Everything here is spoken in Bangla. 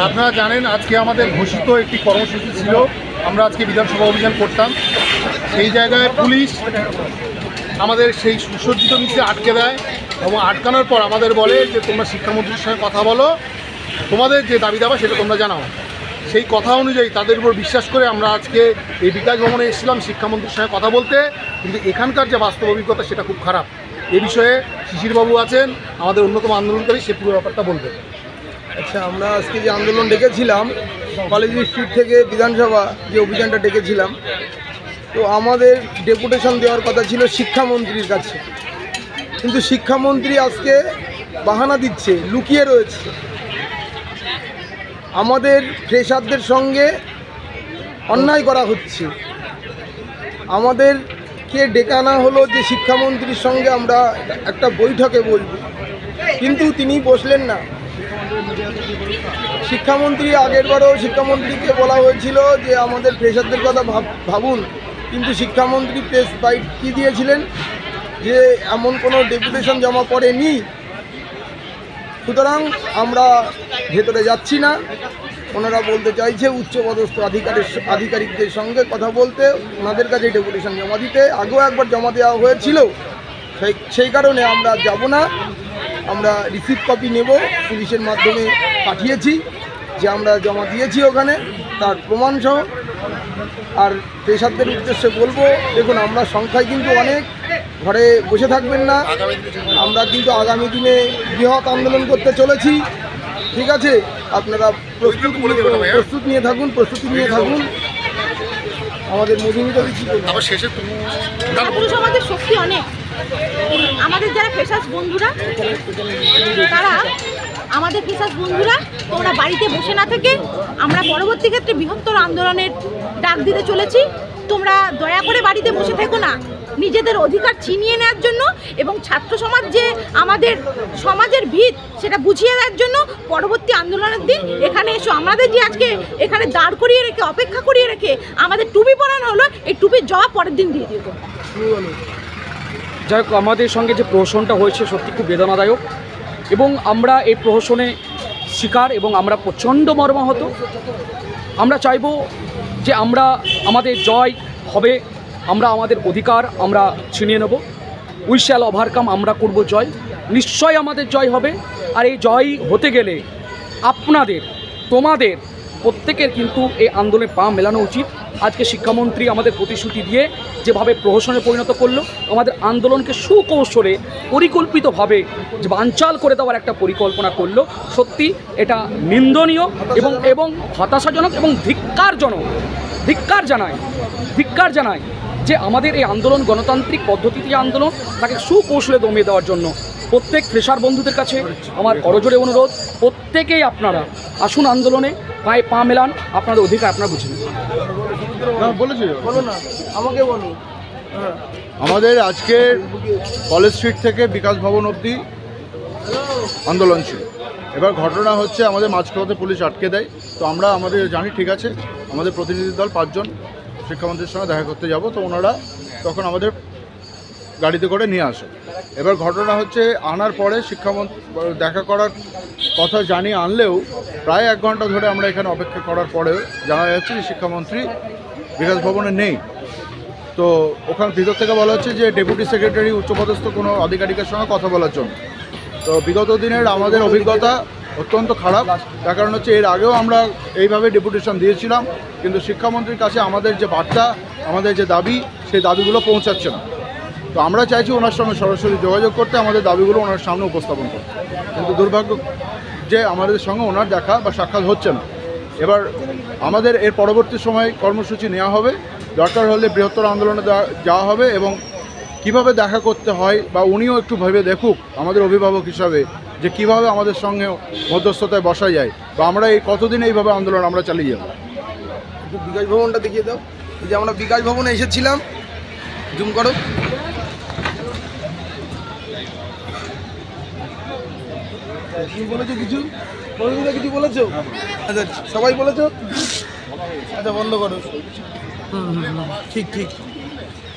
আপনারা জানেন আজকে আমাদের ঘোষিত একটি কর্মসূচি ছিল, আমরা আজকে বিধানসভা অভিযান করতাম। সেই জায়গায় পুলিশ আমাদের সেই সুসজ্জিত মিছিলে আটকে দেয় এবং আটকানোর পর আমাদের বলে যে তোমরা শিক্ষামন্ত্রীর সঙ্গে কথা বলো, তোমাদের যে দাবি দাবা সেটা তোমরা জানাও। সেই কথা অনুযায়ী তাদের উপর বিশ্বাস করে আমরা আজকে এই বিকাশ ভবনে এসেছিলাম শিক্ষামন্ত্রীর সঙ্গে কথা বলতে। কিন্তু এখানকার যে বাস্তব অভিজ্ঞতা সেটা খুব খারাপ। এ বিষয়ে শিশিরবাবু আছেন, আমাদের অন্যতম আন্দোলনকারী, সে পুরো ব্যাপারটা বলবে। আচ্ছা, আমরা আজকে যে আন্দোলন ডেকেছিলাম কলেজ স্ট্রিট থেকে বিধানসভা যে অভিযানটা ডেকেছিলাম, তো আমাদের ডেপুটেশন দেওয়ার কথা ছিল শিক্ষামন্ত্রীর কাছে, কিন্তু শিক্ষামন্ত্রী আজকে বাহানা দিচ্ছে, লুকিয়ে রয়েছে। আমাদের ফ্রেশারদের সঙ্গে অন্যায় করা হচ্ছে। আমাদেরকে ডেকে আনা হলো যে শিক্ষামন্ত্রীর সঙ্গে আমরা একটা বৈঠকে বলব, কিন্তু তিনি বসলেন না। শিক্ষামন্ত্রী আগেরবারও শিক্ষামন্ত্রীকে বলা হয়েছিল যে আমাদের ফ্রেশারদের কথা ভাবুন, কিন্তু শিক্ষামন্ত্রী প্রেস বাইট কী দিয়েছিলেন যে এমন কোনো ডেপুটেশন জমা পড়েনি। সুতরাং আমরা ভেতরে যাচ্ছি না। ওনারা বলতে চাইছে উচ্চপদস্থ আধিকারিকদের সঙ্গে কথা বলতে, ওনাদের কাছে ডেপুটেশন জমা দিতে। আগেও একবার জমা দেওয়া হয়েছিল, সেই কারণে আমরা যাব না। আমরা রিসিপ্ট কপি নেব, পুলিশের মাধ্যমে পাঠিয়েছি যে আমরা জমা দিয়েছি ওখানে, তার প্রমাণসহ। আর পেশাদের উদ্দেশ্যে বলবো, দেখুন আমরা সংখ্যায় কিন্তু অনেক, ঘরে বসে থাকবেন না। আমরা কিন্তু আগামী দিনে বৃহৎ আন্দোলন করতে চলেছি, ঠিক আছে? আপনারা প্রস্তুতি নিয়ে থাকুন। আমাদের মধুমিতা দিচ্ছি আমাদের শক্তি অনেক। আমাদের যারা ফ্রেশার্স বন্ধুরা, তারা আমাদের ফ্রেশার্স বন্ধুরা, তোমরা বাড়িতে বসে না থেকে আমরা পরবর্তী ক্ষেত্রে বৃহত্তর আন্দোলনের ডাক দিতে চলেছি। তোমরা দয়া করে বাড়িতে বসে থেকো না, নিজেদের অধিকার ছিনিয়ে নেওয়ার জন্য এবং ছাত্র সমাজ যে আমাদের সমাজের ভিত সেটা বুঝিয়ে দেওয়ার জন্য পরবর্তী আন্দোলনের দিন এখানে এসো। আমাদের যে আজকে এখানে দাঁড় করিয়ে রেখে, অপেক্ষা করিয়ে রেখে আমাদের টুপি পরানো হলো, এই টুপির জবাব পরের দিন দিয়ে দিও। যাই হোক, আমাদের সঙ্গে যে প্রহসনটা হয়েছে সত্যি খুব বেদনাদায়ক, এবং আমরা এই প্রহসনে শিকার এবং আমরা প্রচণ্ড মর্মাহত। আমরা চাইব যে আমাদের জয় হবে, আমরা আমাদের অধিকার আমরা ছিনিয়ে নেব। উই শ্যাল ওভারকাম, আমরা করব জয়, নিশ্চয় আমাদের জয় হবে। আর এই জয় হতে গেলে তোমাদের প্রত্যেকের কিন্তু এই আন্দোলনে পা মেলানো উচিত। আজকে শিক্ষামন্ত্রী আমাদের প্রতিশ্রুতি দিয়ে যেভাবে প্রহসনে পরিণত করলো, আমাদের আন্দোলনকে সুকৌশলে পরিকল্পিতভাবে যে বানচাল করে দেওয়ার একটা পরিকল্পনা করলো, সত্যি এটা নিন্দনীয় এবং হতাশাজনক এবং ধিক্কার জানায় যে আমাদের এই আন্দোলন গণতান্ত্রিক পদ্ধতিতে আন্দোলন, তাকে সুকৌশলে দমিয়ে দেওয়ার জন্য প্রত্যেক ফ্রেশার বন্ধুদের কাছে আমার করজোড়ে অনুরোধ, প্রত্যেকেই আপনারা আসুন আন্দোলনে, পায়ে পা মেলান, আপনাদের অধিকার আপনারা বুঝে নেন। আমাদের আজকে কলেজ স্ট্রিট থেকে বিকাশ ভবন অবধি আন্দোলন ছিল। এবার ঘটনা হচ্ছে আমাদের মাঝপথে পুলিশ আটকে দেয়। তো আমাদের জানি, ঠিক আছে, আমাদের প্রতিনিধি দল 5 জন শিক্ষামন্ত্রীর সঙ্গে দেখা করতে যাব। তো ওনারা তখন আমাদের গাড়িতে করে নিয়ে আসে। এবার ঘটনা হচ্ছে আনার পরে শিক্ষামন্ত্রী দেখা করার কথা জানিয়ে আনলেও প্রায় 1 ঘন্টা ধরে আমরা এখানে অপেক্ষা করার পরেও জানা যাচ্ছে যে শিক্ষামন্ত্রী বিকাশ ভবনে নেই। তো ওখানে ভিতর থেকে বলা হচ্ছে যে ডেপুটি সেক্রেটারি উচ্চপদস্থ কোনো আধিকারিকের সঙ্গে কথা বলার জন্য। তো বিগত দিনের আমাদের অভিজ্ঞতা অত্যন্ত খারাপ। তার কারণ হচ্ছে এর আগেও আমরা এইভাবে ডেপুটেশন দিয়েছিলাম, কিন্তু শিক্ষামন্ত্রীর কাছে আমাদের যে বার্তা, আমাদের যে দাবি, সেই দাবিগুলো পৌঁছাচ্ছে না। তো আমরা চাইছি ওনার সঙ্গে সরাসরি যোগাযোগ করতে, আমাদের দাবিগুলো ওনার সামনে উপস্থাপন করতে, কিন্তু দুর্ভাগ্য যে আমাদের সঙ্গে ওনার দেখা বা সাক্ষাৎ হচ্ছে না। এবার আমাদের এর পরবর্তী সময় কর্মসূচি নেওয়া হবে, দরকার হলে বৃহত্তর আন্দোলনে যাওয়া হবে, এবং কিভাবে দেখা করতে হয় বা উনিও একটু ভেবে দেখুক আমাদের অভিভাবক হিসাবে যে কিভাবে আমাদের সঙ্গে মধ্যস্থতায় বসা যায়, বা আমরা এই কতদিন এইভাবে আন্দোলন আমরা চালিয়ে যাব। বিকাশ ভবনটা দেখিয়ে দাও। এই যে আমরা বিকাশ ভবনে এসেছিলাম, জুম করো। তুমি বলেছো কিছু বলেছো? আচ্ছা, সবাই বলেছো? আচ্ছা, বন্ধ করো। ঠিক